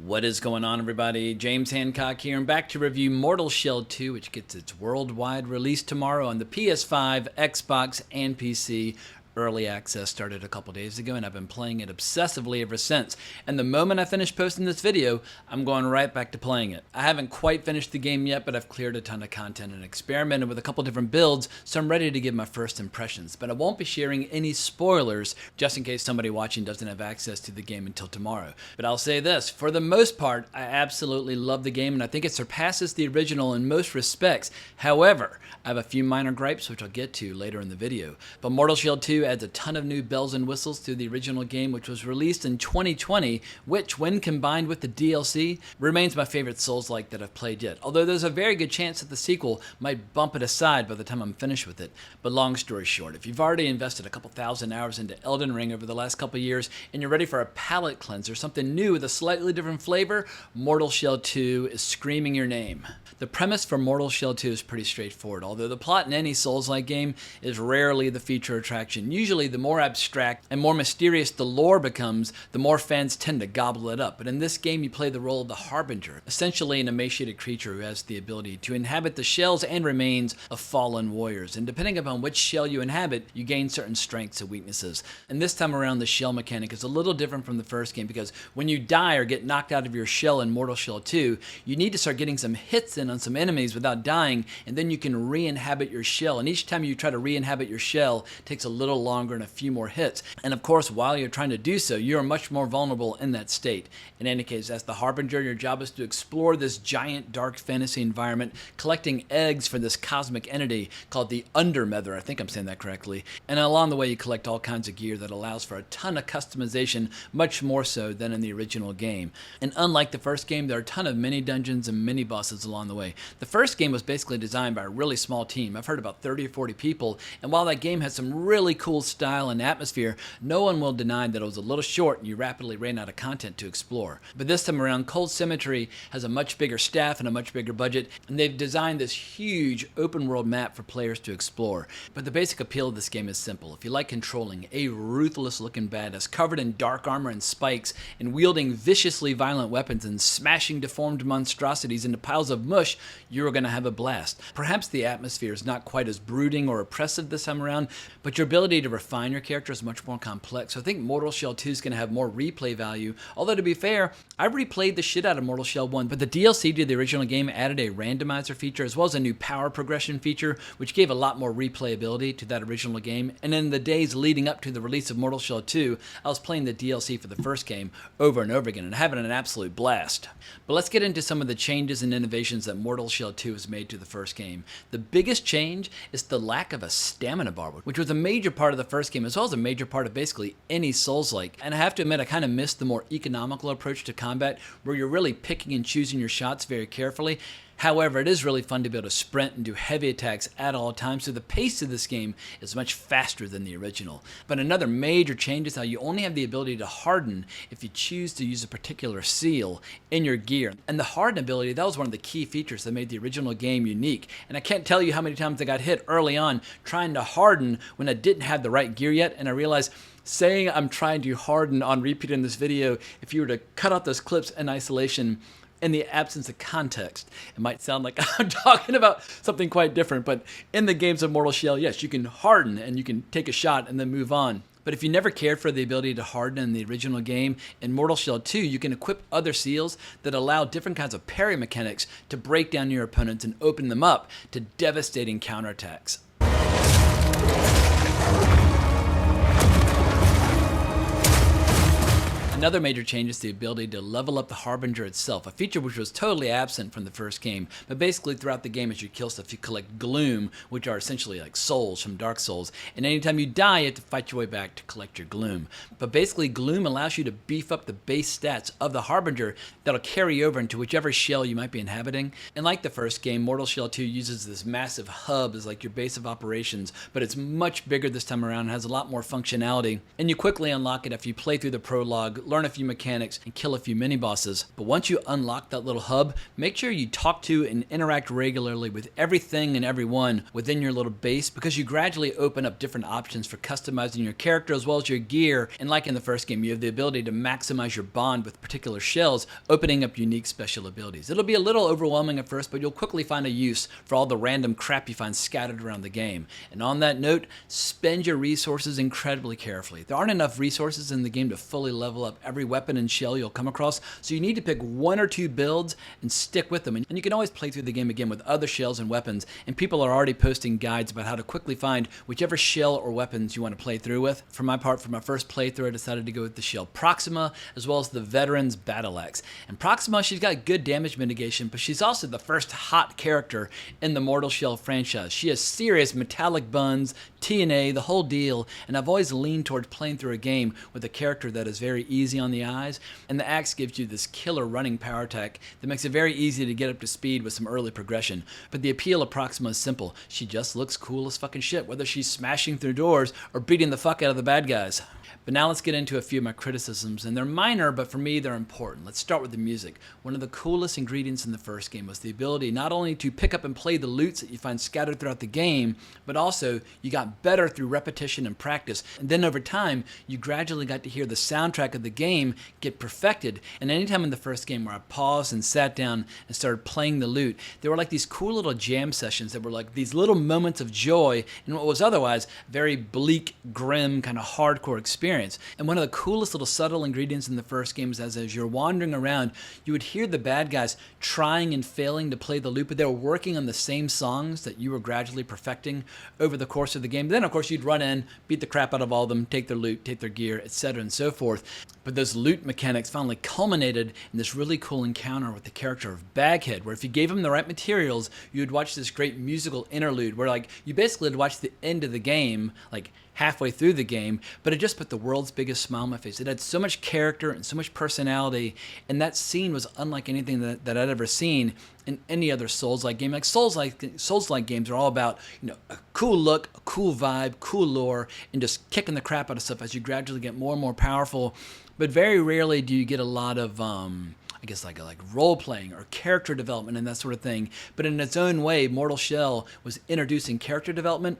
What is going on, everybody? James Hancock here, and back to review Mortal Shell 2, which gets its worldwide release tomorrow on the PS5, Xbox, and PC. Early access started a couple days ago, and I've been playing it obsessively ever since. And the moment I finish posting this video, I'm going right back to playing it. I haven't quite finished the game yet, but I've cleared a ton of content and experimented with a couple different builds, so I'm ready to give my first impressions. But I won't be sharing any spoilers, just in case somebody watching doesn't have access to the game until tomorrow. But I'll say this, for the most part, I absolutely love the game, and I think it surpasses the original in most respects. However, I have a few minor gripes, which I'll get to later in the video. But Mortal Shell 2 adds a ton of new bells and whistles to the original game, which was released in 2020, which, when combined with the DLC, remains my favorite Souls-like that I've played yet. Although there's a very good chance that the sequel might bump it aside by the time I'm finished with it. But long story short, if you've already invested a couple thousand hours into Elden Ring over the last couple years, and you're ready for a palate cleanser, something new with a slightly different flavor, Mortal Shell 2 is screaming your name. The premise for Mortal Shell 2 is pretty straightforward, although the plot in any Souls-like game is rarely the feature attraction. Usually, the more abstract and more mysterious the lore becomes, the more fans tend to gobble it up. But in this game, you play the role of the Harbinger, essentially an emaciated creature who has the ability to inhabit the shells and remains of fallen warriors. And depending upon which shell you inhabit, you gain certain strengths and weaknesses. And this time around, the shell mechanic is a little different from the first game, because when you die or get knocked out of your shell in Mortal Shell 2, you need to start getting some hits in on some enemies without dying, and then you can re-inhabit your shell. And each time you try to re-inhabit your shell, it takes a little longer and a few more hits. And of course, while you're trying to do so, you're much more vulnerable in that state. In any case, as the Harbinger, your job is to explore this giant dark fantasy environment, collecting eggs for this cosmic entity called the Undermother. I think I'm saying that correctly. And along the way, you collect all kinds of gear that allows for a ton of customization, much more so than in the original game. And unlike the first game, there are a ton of mini dungeons and mini bosses along the way. The first game was basically designed by a really small team. I've heard about 30 or 40 people, and while that game has some really cool style and atmosphere, no one will deny that it was a little short and you rapidly ran out of content to explore. But this time around, Cold Cemetery has a much bigger staff and a much bigger budget, and they've designed this huge open world map for players to explore. But the basic appeal of this game is simple. If you like controlling a ruthless looking badass covered in dark armor and spikes and wielding viciously violent weapons and smashing deformed monstrosities into piles of mush, you're going to have a blast. Perhaps the atmosphere is not quite as brooding or oppressive this time around, but your ability to refine your character is much more complex. So I think Mortal Shell 2 is going to have more replay value. Although, to be fair, I replayed the shit out of Mortal Shell 1, but the DLC to the original game added a randomizer feature as well as a new power progression feature, which gave a lot more replayability to that original game. And in the days leading up to the release of Mortal Shell 2, I was playing the DLC for the first game over and over again and having an absolute blast. But let's get into some of the changes and innovations that Mortal Shell 2 has made to the first game. The biggest change is the lack of a stamina bar, which was a major part of the first game as well as a major part of basically any Souls-like. And I have to admit, I kind of missed the more economical approach to combat where you're really picking and choosing your shots very carefully. However, it is really fun to be able to sprint and do heavy attacks at all times, so the pace of this game is much faster than the original. But another major change is how you only have the ability to harden if you choose to use a particular seal in your gear. And the harden ability, that was one of the key features that made the original game unique. And I can't tell you how many times I got hit early on trying to harden when I didn't have the right gear yet, and I realized saying I'm trying to harden on repeat in this video, if you were to cut out those clips in isolation, in the absence of context, it might sound like I'm talking about something quite different, but in the games of Mortal Shell, yes, you can harden and you can take a shot and then move on. But if you never cared for the ability to harden in the original game, in Mortal Shell 2, you can equip other seals that allow different kinds of parry mechanics to break down your opponents and open them up to devastating counterattacks. Another major change is the ability to level up the Harbinger itself, a feature which was totally absent from the first game. But basically throughout the game as you kill stuff, you collect Gloom, which are essentially like souls from Dark Souls. And anytime you die, you have to fight your way back to collect your Gloom. But basically Gloom allows you to beef up the base stats of the Harbinger that'll carry over into whichever shell you might be inhabiting. And like the first game, Mortal Shell 2 uses this massive hub as like your base of operations, but it's much bigger this time around and has a lot more functionality. And you quickly unlock it after you play through the prologue, learn a few mechanics, and kill a few mini-bosses. But once you unlock that little hub, make sure you talk to and interact regularly with everything and everyone within your little base, because you gradually open up different options for customizing your character as well as your gear. And like in the first game, you have the ability to maximize your bond with particular shells, opening up unique special abilities. It'll be a little overwhelming at first, but you'll quickly find a use for all the random crap you find scattered around the game. And on that note, spend your resources incredibly carefully. There aren't enough resources in the game to fully level up every weapon and shell you'll come across, so you need to pick one or two builds and stick with them. And you can always play through the game again with other shells and weapons, and people are already posting guides about how to quickly find whichever shell or weapons you want to play through with. For my part, for my first playthrough, I decided to go with the shell Proxima, as well as the Veteran's Battle Axe. And Proxima, she's got good damage mitigation, but she's also the first hot character in the Mortal Shell franchise. She has serious metallic buns, TNA, the whole deal, and I've always leaned towards playing through a game with a character that is very easy on the eyes, and the axe gives you this killer running power attack that makes it very easy to get up to speed with some early progression. But the appeal of Proxima is simple. She just looks cool as fucking shit, whether she's smashing through doors or beating the fuck out of the bad guys. But now let's get into a few of my criticisms, and they're minor, but for me they're important. Let's start with the music. One of the coolest ingredients in the first game was the ability not only to pick up and play the loots that you find scattered throughout the game, but also you got better through repetition and practice. And then over time, you gradually got to hear the soundtrack of the game get perfected. And anytime in the first game where I paused and sat down and started playing the loot, there were like these cool little jam sessions that were like these little moments of joy in what was otherwise very bleak, grim, kind of hardcore experience. And one of the coolest little subtle ingredients in the first game is as you're wandering around, you would hear the bad guys trying and failing to play the loop, but they were working on the same songs that you were gradually perfecting over the course of the game. Then, of course, you'd run in, beat the crap out of all of them, take their loot, take their gear, etc. and so forth. But those loot mechanics finally culminated in this really cool encounter with the character of Baghead, where if you gave him the right materials, you would watch this great musical interlude where like you basically had watched the end of the game, like halfway through the game, but it just put the world's biggest smile on my face. It had so much character and so much personality, and that scene was unlike anything that I'd ever seen in any other Souls-like game. Like Souls-like games are all about, you know, a cool look, a cool vibe, cool lore, and just kicking the crap out of stuff as you gradually get more and more powerful. But very rarely do you get a lot of I guess like role playing or character development and that sort of thing. But in its own way, Mortal Shell was introducing character development.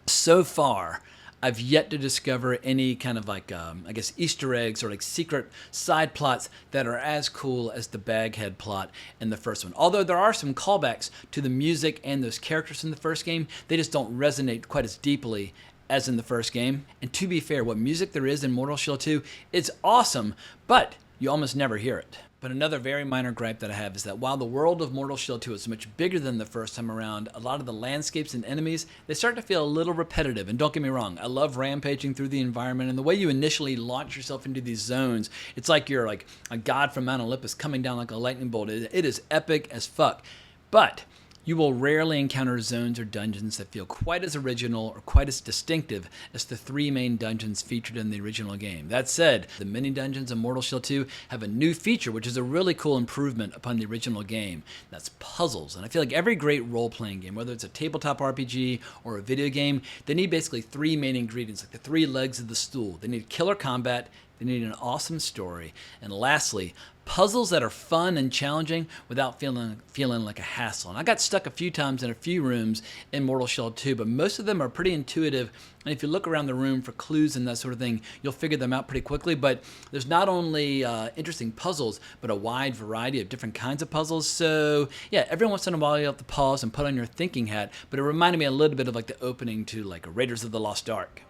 So far, I've yet to discover any kind of like, I guess, Easter eggs or like secret side plots that are as cool as the Baghead plot in the first one. Although there are some callbacks to the music and those characters in the first game, they just don't resonate quite as deeply as in the first game. And to be fair, what music there is in Mortal Shell 2 is awesome, but you almost never hear it. But another very minor gripe that I have is that while the world of Mortal Shell 2 is much bigger than the first time around, a lot of the landscapes and enemies, they start to feel a little repetitive. And don't get me wrong, I love rampaging through the environment, and the way you initially launch yourself into these zones, it's like you're like a god from Mount Olympus coming down like a lightning bolt. It is epic as fuck. But you will rarely encounter zones or dungeons that feel quite as original or quite as distinctive as the three main dungeons featured in the original game. That said, the mini dungeons in Mortal Shell 2 have a new feature, which is a really cool improvement upon the original game. That's puzzles. And I feel like every great role-playing game, whether it's a tabletop RPG or a video game, they need basically three main ingredients, like the three legs of the stool. They need killer combat, they need an awesome story, and lastly, puzzles that are fun and challenging without feeling like a hassle. And I got stuck a few times in a few rooms in Mortal Shell 2, but most of them are pretty intuitive. And if you look around the room for clues and that sort of thing, you'll figure them out pretty quickly. But there's not only interesting puzzles, but a wide variety of different kinds of puzzles. So yeah, every once in a while you have to pause and put on your thinking hat. But it reminded me a little bit of like the opening to like Raiders of the Lost Ark.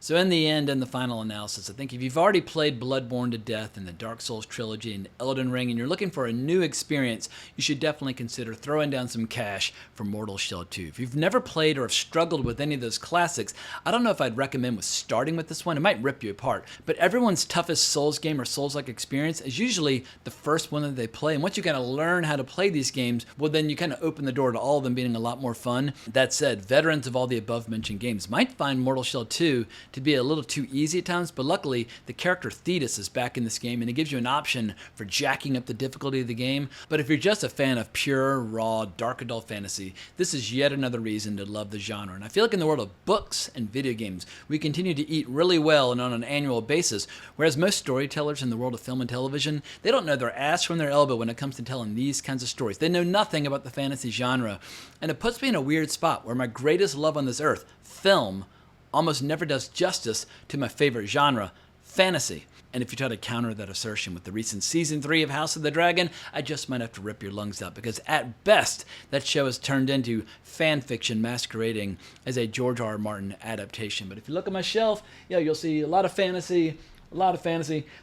So in the end, in the final analysis, I think if you've already played Bloodborne to death and the Dark Souls trilogy and Elden Ring, and you're looking for a new experience, you should definitely consider throwing down some cash for Mortal Shell 2. If you've never played or have struggled with any of those classics, I don't know if I'd recommend starting with this one. It might rip you apart. But everyone's toughest Souls game or Souls-like experience is usually the first one that they play. And once you kind of learn how to play these games, well, then you kind of open the door to all of them being a lot more fun. That said, veterans of all the above-mentioned games might find Mortal Shell 2 to be a little too easy at times, but luckily the character Thetis is back in this game and it gives you an option for jacking up the difficulty of the game. But if you're just a fan of pure, raw, dark adult fantasy, this is yet another reason to love the genre. And I feel like in the world of books and video games, we continue to eat really well and on an annual basis, whereas most storytellers in the world of film and television, they don't know their ass from their elbow when it comes to telling these kinds of stories. They know nothing about the fantasy genre, and it puts me in a weird spot where my greatest love on this earth, film, almost never does justice to my favorite genre, fantasy. And if you try to counter that assertion with the recent Season 3 of House of the Dragon, I just might have to rip your lungs out, because at best, that show has turned into fan fiction masquerading as a George R. R. Martin adaptation. But if you look at my shelf, yeah, you'll see a lot of fantasy.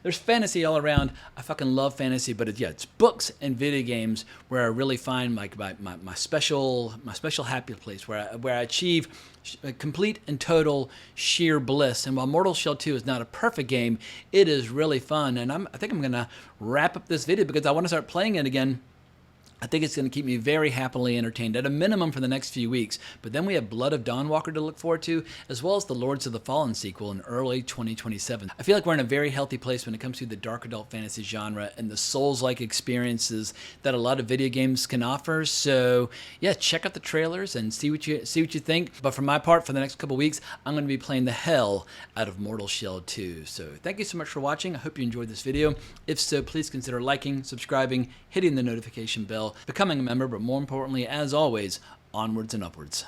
There's fantasy all around. I fucking love fantasy, but it's books and video games where I really find my special happy place, where I achieve complete and total sheer bliss. And while Mortal Shell 2 is not a perfect game, it is really fun. And I think I'm gonna wrap up this video because I want to start playing it again. I think it's going to keep me very happily entertained, at a minimum for the next few weeks. But then we have Blood of Dawnwalker to look forward to, as well as the Lords of the Fallen sequel in early 2027. I feel like we're in a very healthy place when it comes to the dark adult fantasy genre and the Souls-like experiences that a lot of video games can offer. So yeah, check out the trailers and see what you think. But for my part, for the next couple weeks, I'm going to be playing the hell out of Mortal Shell 2. So thank you so much for watching. I hope you enjoyed this video. If so, please consider liking, subscribing, hitting the notification bell, becoming a member, but more importantly, as always, onwards and upwards.